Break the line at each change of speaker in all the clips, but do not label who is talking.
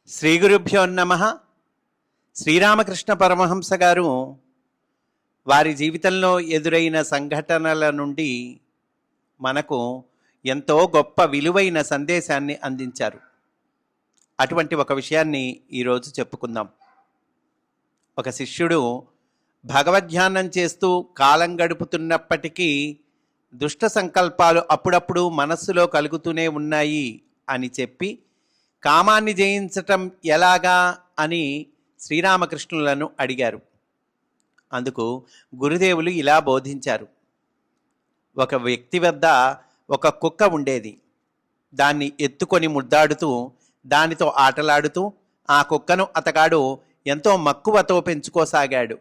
శ్రీ గురుభ్యో నమః. శ్రీరామకృష్ణ పరమహంస గారు వారి జీవితంలో ఎదురైన సంఘటనల నుండి మనకు ఎంతో గొప్ప విలువైన సందేశాన్ని అందించారు. అటువంటి ఒక విషయాన్ని ఈరోజు చెప్పుకుందాం. ఒక శిష్యుడు భగవద్ధ్యానం చేస్తూ కాలం గడుపుతున్నప్పటికీ దుష్ట సంకల్పాలు అప్పుడప్పుడు మనస్సులో కలుగుతూనే ఉన్నాయి అని చెప్పి కామాన్ని జయించటం ఎలాగా అని శ్రీరామకృష్ణులను అడిగారు. అందుకు గురుదేవులు ఇలా బోధించారు. ఒక వ్యక్తి వద్ద ఒక కుక్క ఉండేది. దాన్ని ఎత్తుకొని ముద్దాడుతూ దానితో ఆటలాడుతూ ఆ కుక్కను అతగాడు ఎంతో మక్కువతో పెంచుకోసాగాడు.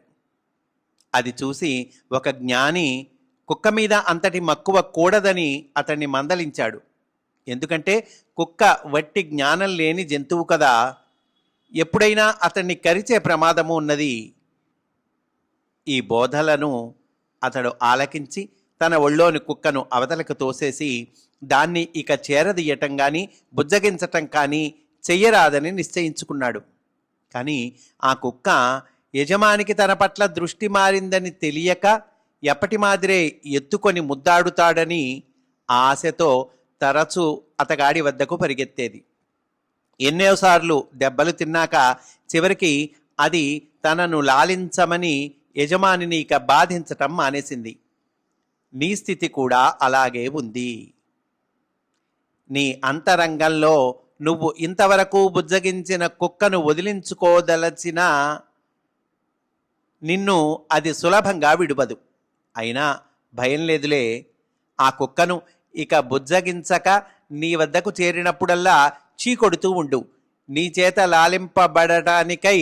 అది చూసి ఒక జ్ఞాని కుక్క మీద అంతటి మక్కువ కూడదని అతన్ని మందలించాడు. ఎందుకంటే కుక్క వట్టి జ్ఞానం లేని జంతువు కదా, ఎప్పుడైనా అతన్ని కరిచే ప్రమాదము ఉన్నది. ఈ బోధలను అతడు ఆలకించి తన ఒళ్ళోని కుక్కను అవతలకు తోసేసి దాన్ని ఇక చేరదీయటం కానీ బుజ్జగించటం కానీ చెయ్యరాదని నిశ్చయించుకున్నాడు. కానీ ఆ కుక్క యజమానికి తన పట్ల దృష్టి మారిందని తెలియక ఎప్పటి మాదిరే ఎత్తుకొని ముద్దాడుతాడని ఆశతో తరచూ అతగాడి వద్దకు పరిగెత్తేది. ఎన్నోసార్లు దెబ్బలు తిన్నాక చివరికి అది తనను లాలించమని యజమానిని ఇక బాధించటం మానేసింది. నీ స్థితి కూడా అలాగే ఉంది. నీ అంతరంగంలో నువ్వు ఇంతవరకు బుజ్జగించిన కుక్కను వదిలించుకోదలచిన నిన్ను అది సులభంగా విడువదు. అయినా భయం లేదులే, ఆ కుక్కను ఇక బుజ్జగించక నీ వద్దకు చేరినప్పుడల్లా చీకొడుతూ ఉండు. నీ చేత లాలింపబడటానికై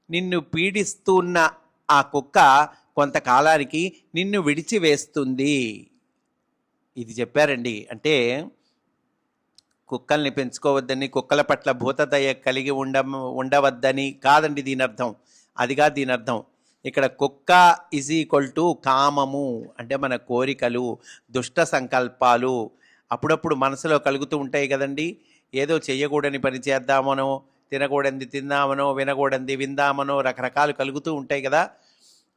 నిన్ను పీడిస్తున్న ఆ కుక్క కొంతకాలానికి నిన్ను విడిచివేస్తుంది. ఇది చెప్పారండి. అంటే కుక్కల్ని పెంచుకోవద్దని, కుక్కల పట్ల భూతదయ కలిగి ఉండవద్దని కాదండి దీని అర్థం. అదిగా దీని అర్థం. ఇక్కడ కుక్క ఈజ్ ఈక్వల్ టు కామము, అంటే మన కోరికలు, దుష్ట సంకల్పాలు అప్పుడప్పుడు మనసులో కలుగుతూ ఉంటాయి కదండి. ఏదో చెయ్యకూడని పని చేద్దామనో, తినకూడనిది తిందామనో, వినకూడనిది విందామనో రకరకాలు కలుగుతూ ఉంటాయి కదా.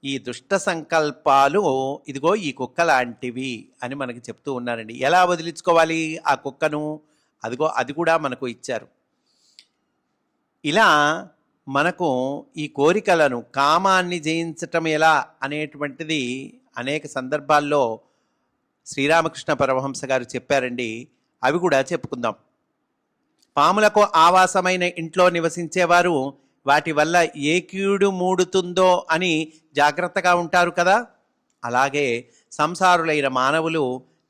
ఈ దుష్ట సంకల్పాలు ఇదిగో ఈ కుక్క లాంటివి అని మనకి చెప్తూ ఉన్నారండి. ఎలా వదిలించుకోవాలి ఆ కుక్కను, అదిగో అది కూడా మనకు ఇచ్చారు. ఇలా మనకు ఈ కోరికలను, కామాన్ని జయించటం ఎలా అనేటువంటిది అనేక సందర్భాల్లో శ్రీరామకృష్ణ పరమహంస గారు చెప్పారండి. అవి కూడా చెప్పుకుందాం. పాములకు ఆవాసమైన ఇంట్లో నివసించేవారు వాటి వల్ల ఏ కీడు మూడుతుందో అని జాగ్రత్తగా ఉంటారు కదా. అలాగే సంసారులైన మానవులు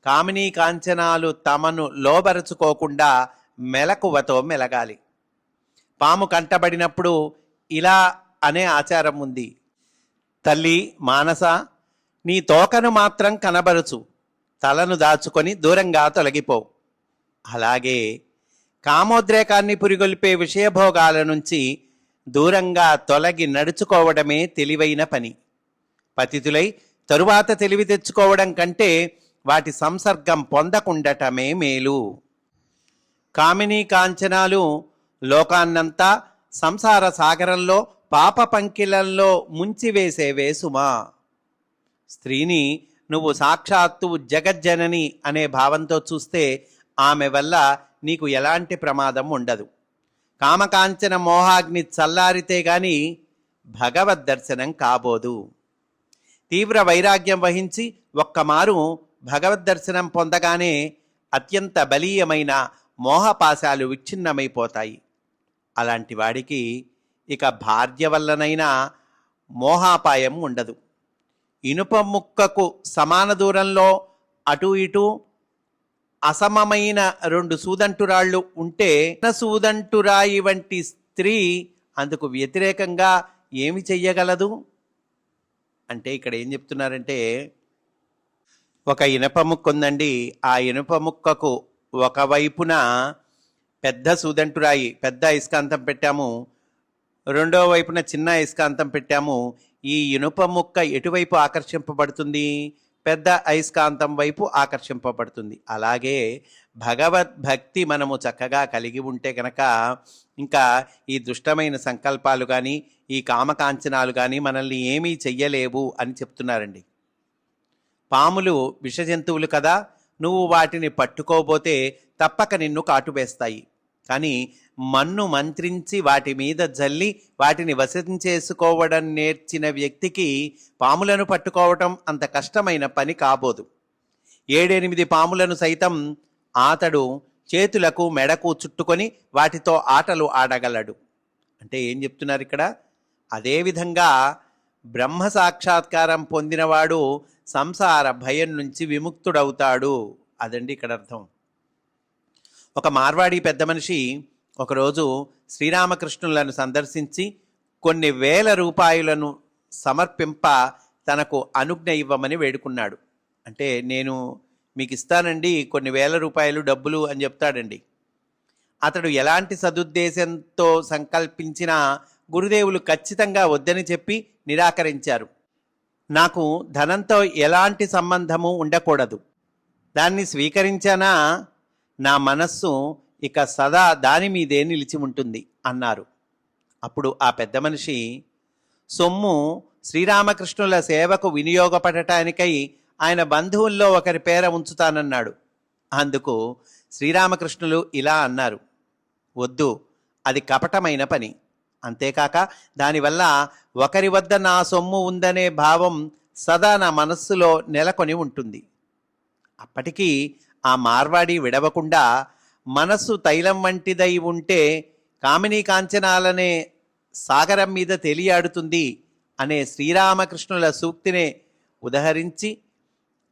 కామినీ కాంచనాలు తమను లోబరుచుకోకుండా మెలకువతో మెలగాలి. పాము కంటబడినప్పుడు ఇలా అనే ఆచారం ఉంది. తల్లి మానస, నీ తోకను మాత్రం కనబరుచు, తలను దాచుకొని దూరంగా తొలగిపో. అలాగే కామోద్రేకాన్ని పురిగొల్పే విషయభోగాల నుంచి దూరంగా తొలగి నడుచుకోవడమే తెలివైన పని. పతితులై తరువాత తెలివి తెచ్చుకోవడం కంటే వాటి సంసర్గం పొందకుండటమే మేలు. కామినీ కాంచనాలు లోకాన్నంతా సంసార సాగరంలో పాప పంకిలంలో ముంచివేసేవే సుమా. స్త్రీని నువ్వు సాక్షాత్తు జగజ్జనని అనే భావంతో చూస్తే ఆమె వల్ల నీకు ఎలాంటి ప్రమాదం ఉండదు. కామకాంచన మోహాగ్ని చల్లారితే గాని భగవద్ దర్శనం కాబోదు. తీవ్ర వైరాగ్యం వహించి ఒక్కమారు భగవద్ దర్శనం పొందగానే అత్యంత బలీయమైన మోహపాశాలు విచ్ఛిన్నమైపోతాయి. అలాంటి వాడికి ఇక భార్య వల్లనైనా మోహాపాయం ఉండదు. ఇనుప ముక్కకు సమాన దూరంలో అటు ఇటు అసమమైన రెండు సూదంటురాళ్ళు ఉంటే సూదంటురాయి వంటి స్త్రీ అందుకు వ్యతిరేకంగా ఏమి చెయ్యగలదు? అంటే ఇక్కడ ఏం చెప్తున్నారంటే, ఒక ఇనుప ముక్క ఉందండి. ఆ ఇనుప ముక్కకు ఒకవైపున పెద్ద సూదంటురాయి, పెద్ద అయస్కాంతం పెట్టాము, రెండో వైపున చిన్న అయస్కాంతం పెట్టాము. ఈ ఇనుప ముక్క ఎటువైపు ఆకర్షింపబడుతుంది? పెద్ద అయస్కాంతం వైపు ఆకర్షింపబడుతుంది. అలాగే భగవద్భక్తి మనము చక్కగా కలిగి ఉంటే కనుక ఇంకా ఈ దుష్టమైన సంకల్పాలు కానీ ఈ కామకాంచనాలు కానీ మనల్ని ఏమీ చెయ్యలేవు అని చెప్తున్నారండి. పాములు విష జంతువులు కదా, నువ్వు వాటిని పట్టుకోబోతే తప్పక నిన్ను కాటువేస్తాయి. కానీ మన్ను మంత్రించి వాటి మీద జల్లి వాటిని వశం చేసుకోవడం నేర్చిన వ్యక్తికి పాములను పట్టుకోవటం అంత కష్టమైన పని కాబోదు. 7-8 పాములను సైతం అతడు చేతులకు మెడకు చుట్టుకొని వాటితో ఆటలు ఆడగలడు. అంటే ఏం చెప్తున్నారు ఇక్కడ? అదేవిధంగా బ్రహ్మ సాక్షాత్కారం పొందినవాడు సంసార భయం నుంచి విముక్తుడవుతాడు. అదండి ఇక్కడ అర్థం. ఒక మార్వాడి పెద్ద మనిషి ఒకరోజు శ్రీరామకృష్ణులను సందర్శించి కొన్ని వేల రూపాయలను సమర్పింప తనకు అనుజ్ఞ ఇవ్వమని వేడుకున్నాడు. అంటే నేను మీకు ఇస్తానండి కొన్ని వేల రూపాయలు డబ్బులు అని చెప్తాడండి. అతడు ఎలాంటి సదుద్దేశంతో సంకల్పించినా గురుదేవులు ఖచ్చితంగా వద్దని చెప్పి నిరాకరించారు. నాకు ధనంతో ఎలాంటి సంబంధము ఉండకూడదు, దాన్ని స్వీకరించానా నా మనస్సు ఇక సదా దాని మీదే నిలిచి ఉంటుంది అన్నారు. అప్పుడు ఆ పెద్ద మనిషి సొమ్ము శ్రీరామకృష్ణుల సేవకు వినియోగపడటానికై ఆయన బంధువుల్లో ఒకరి పేర ఉంచుతానన్నాడు. అందుకు శ్రీరామకృష్ణులు ఇలా అన్నారు, వద్దు, అది కపటమైన పని. అంతేకాక దానివల్ల ఒకరి వద్ద నా సొమ్ము ఉందనే భావం సదా నా మనస్సులో నెలకొని ఉంటుంది. అప్పటికీ ఆ మార్వాడి విడవకుండా మనస్సు తైలం వంటిదై ఉంటే కామినీ కాంచనాలనే సాగరం మీద తేలియాడుతుంది అనే శ్రీరామకృష్ణుల సూక్తినే ఉదహరించి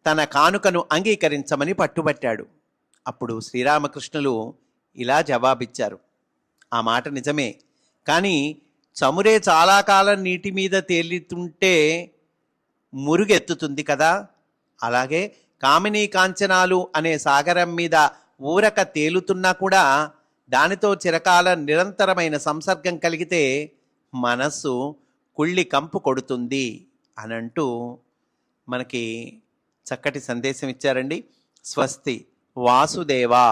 తన కానుకను అంగీకరించమని పట్టుబట్టాడు. అప్పుడు శ్రీరామకృష్ణులు ఇలా జవాబిచ్చారు, ఆ మాట నిజమే, కానీ చమురే చాలా కాలం నీటి మీద తేలుతుంటే మురుగెత్తుతుంది కదా, అలాగే కామినీ కాంచనాలు అనే సాగరం మీద ఊరక తేలుతున్నా కూడా దానితో చిరకాల నిరంతరమైన సంసర్గం కలిగితే మనస్సు కుళ్ళి కంపు కొడుతుంది అనంటూ మనకి చక్కటి సందేశం ఇచ్చారండి. స్వస్తి వాసుదేవా.